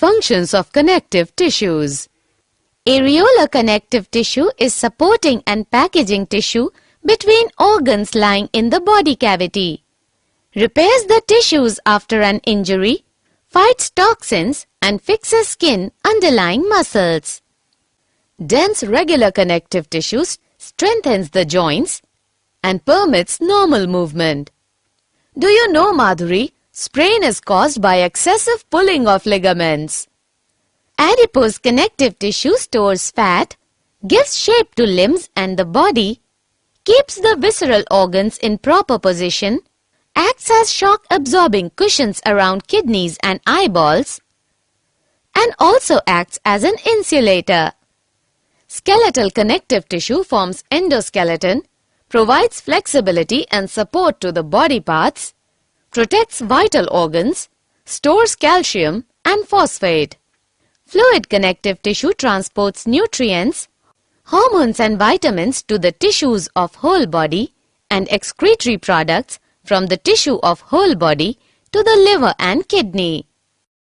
Functions of connective tissues. Areolar connective tissue is supporting and packaging tissue between organs lying in the body cavity. Repairs the tissues after an injury, fights toxins and fixes skin underlying muscles. Dense regular connective tissue strengthens the joints and permits normal movement. Do you know, Madhuri, sprain is caused by excessive pulling of ligaments. Adipose connective tissue stores fat, gives shape to limbs and the body, keeps the visceral organs in proper position, acts as shock-absorbing cushions around kidneys and eyeballs, and also acts as an insulator. Skeletal connective tissue forms endoskeleton, provides flexibility and support to the body parts, protects vital organs, stores calcium and phosphate. Fluid connective tissue transports nutrients, hormones and vitamins to the tissues of whole body and excretory products from the tissue of whole body to the liver and kidney.